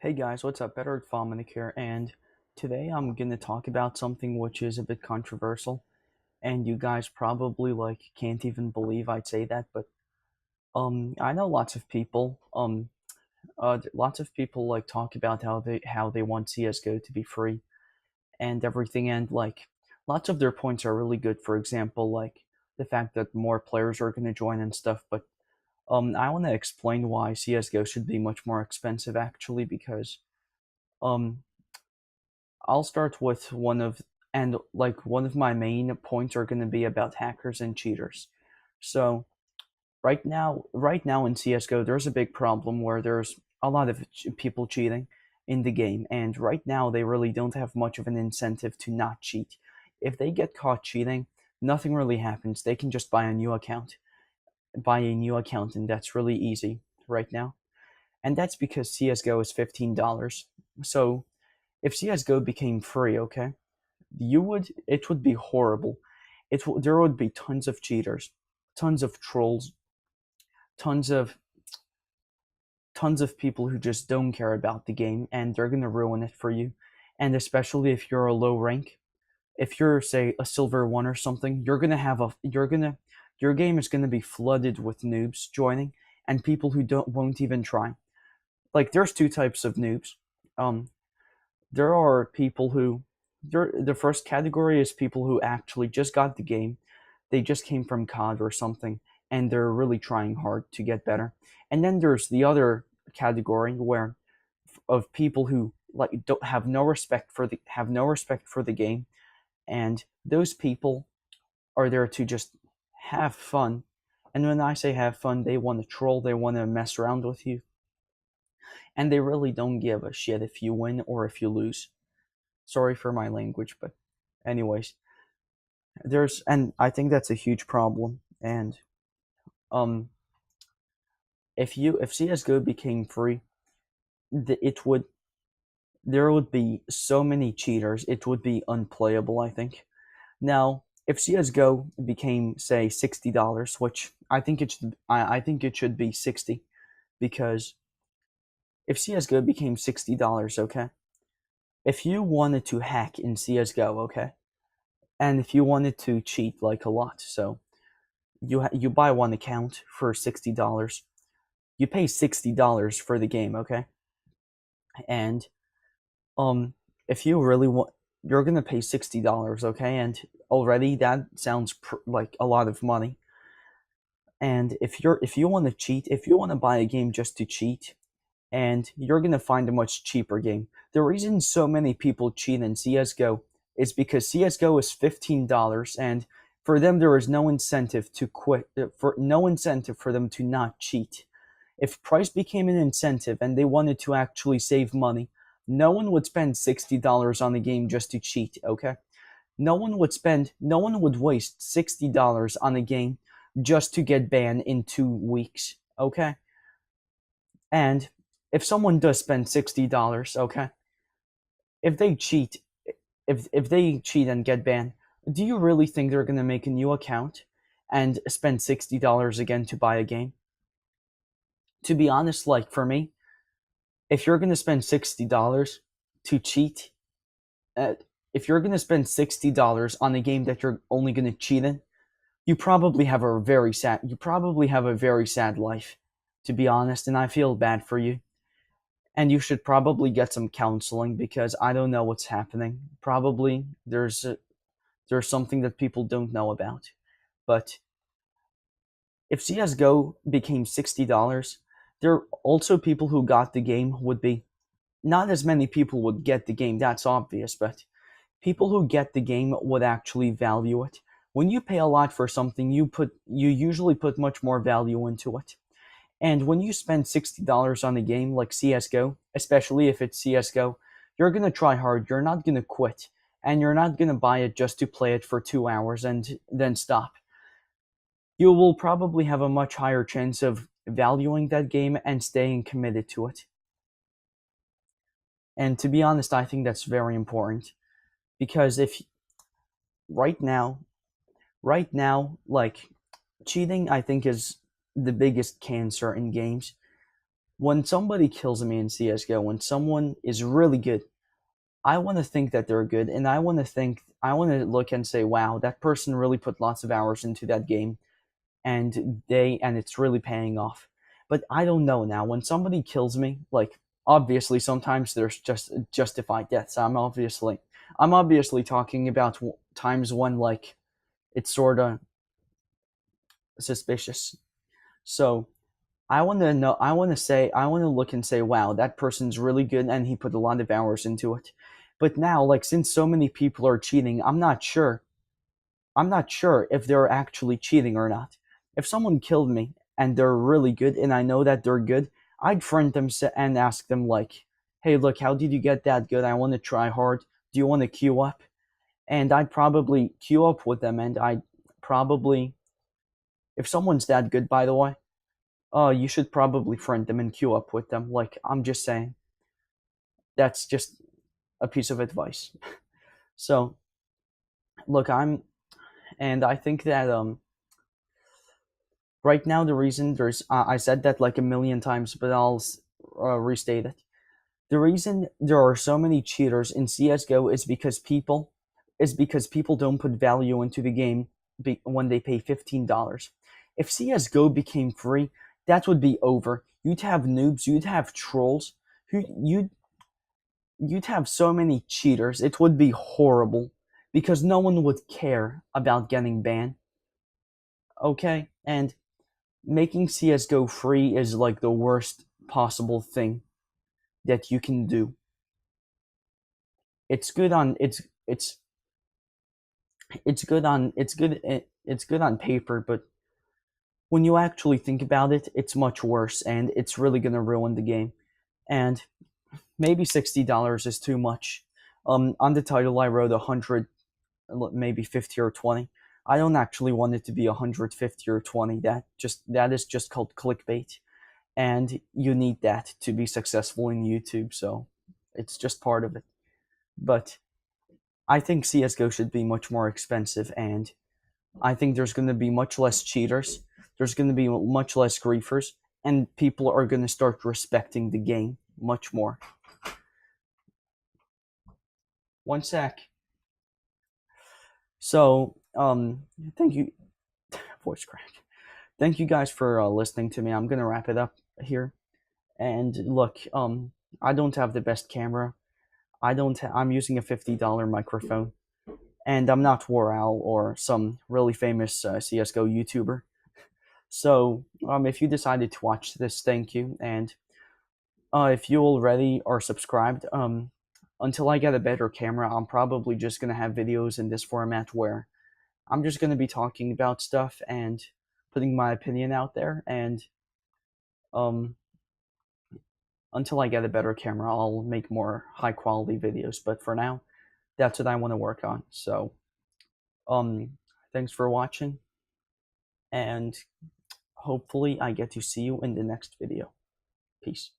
Hey guys, what's up? Better Dominic here, and today I'm gonna talk about something which is a bit controversial, and you guys probably can't even believe I'd say that, but I know lots of people talk about how they want CS:GO to be free and everything, and lots of their points are really good. For example, the fact that more players are gonna join and stuff, but I want to explain why CS:GO should be much more expensive actually, because um I'll start with one of my main points are going to be about hackers and cheaters. So right now in CS:GO, there's a big problem where there's a lot of people cheating in the game, and right now they really don't have much of an incentive to not cheat. If they get caught cheating, nothing really happens. They can just buy a new account, and that's really easy right now. And that's because CS:GO is $15. So if CS:GO became free, okay, it would be horrible. There would be tons of cheaters, tons of trolls, tons of tons of people who just don't care about the game, and they're gonna ruin it for you. And especially if you're a low rank, if you're say a silver one or something, your game is gonna be flooded with noobs joining and people who don't won't even try. Like there's two types of noobs. Um, there are people who the first category is people who actually just got the game. They just came from COD or something, and they're really trying hard to get better. And then there's the other category where of people who don't have no respect for the game, and those people are there to just have fun. And when I say have fun, they want to troll, they want to mess around with you, and they really don't give a shit if you win or if you lose. Sorry for my language, but anyways, and I think that's a huge problem. And um, if CS:GO became free, it would there would be so many cheaters, it would be unplayable, I think. Now, if CS:GO became say $60, which I think it should be 60, because if CS:GO became $60, okay, if you wanted to hack in CS:GO, okay, and if you wanted to cheat like a lot, so you buy one account for $60. You pay $60 for the game, okay? And um if you really want, you're going to pay $60, okay? And already that sounds like a lot of money. And if you want to cheat, if you want to buy a game just to cheat, and you're going to find a much cheaper game. The reason so many people cheat in CS:GO is because CS:GO is $15, and for them there is no incentive to quit, for no incentive for them to not cheat. If price became an incentive and they wanted to actually save money, no one would spend $60 on a game just to cheat, okay? No one would waste $60 on a game just to get banned in 2 weeks, okay? And if someone does spend $60, okay, if they cheat, if they cheat and get banned, do you really think they're gonna make a new account and spend $60 again to buy a game? To be honest, like for me, if you're gonna spend $60 to cheat, uh, if you're gonna spend $60 on a game that you're only gonna cheat in, you probably have a very sad life, to be honest, and I feel bad for you. And you should probably get some counseling because I don't know what's happening. Probably there's something that people don't know about. But if CS:GO became $60, there are also people who got the game would be not as many people would get the game. That's obvious, but people who get the game would actually value it. When you pay a lot for something, you usually put much more value into it. And when you spend $60 on a game like CS:GO, especially if it's CS:GO, you're gonna try hard. You're not gonna quit, and you're not gonna buy it just to play it for 2 hours and then stop. You will probably have a much higher chance of valuing that game and staying committed to it. And to be honest, I think that's very important because if right now, right now, cheating, I think is the biggest cancer in games. When somebody kills me in CS:GO, when someone is really good, I want to think that they're good, and I want to look and say, wow, that person really put lots of hours into that game, and it's really paying off. But I don't know now. When somebody kills me, like obviously sometimes there's just justified deaths. I'm obviously talking about times when like it's sort of suspicious. So I want to know. I want to say. I want to look and say, wow, that person's really good, and he put a lot of hours into it. But now, like since so many people are cheating, I'm not sure. I'm not sure if they're actually cheating or not. If someone killed me and they're really good, and I know that they're good, I'd friend them and ask them like, "Hey, look, how did you get that good? I want to try hard. Do you want to queue up?" And I'd probably queue up with them, and I'd probably, if someone's that good, by the way, you should probably friend them and queue up with them. Like, I'm just saying, that's just a piece of advice. So, look, and I think that right now the reason I said that like a million times, but I'll restate it. The reason there are so many cheaters in CS:GO is because people don't put value into the game when they pay $15. If CS:GO became free, that would be over. You'd have noobs, you'd have trolls, you'd you'd have so many cheaters. It would be horrible because no one would care about getting banned. Okay, and making CS:GO free is like the worst possible thing that you can do. It's good on it's good on paper, but when you actually think about it, it's much worse, and it's really gonna ruin the game. And maybe $60 is too much. On the title, I wrote 100, maybe 50 or 20. I don't actually want it to be 150 or 20. That is just called clickbait, and you need that to be successful in YouTube. So it's just part of it. But I think CS:GO should be much more expensive, and I think there's going to be much less cheaters. There's going to be much less griefers, and people are going to start respecting the game much more. One sec. So, thank you, voice crack. Thank you guys for listening to me. I'm gonna wrap it up here. And look, I don't have the best camera. I'm using a $50 microphone, and I'm not Waral or some really famous CS:GO YouTuber. So, if you decided to watch this, thank you. And if you already are subscribed, until I get a better camera, I'm probably just gonna have videos in this format where I'm just gonna be talking about stuff and putting my opinion out there. And um, until I get a better camera, I'll make more high quality videos. But for now, that's what I want to work on. So, um, thanks for watching, and hopefully I get to see you in the next video. Peace.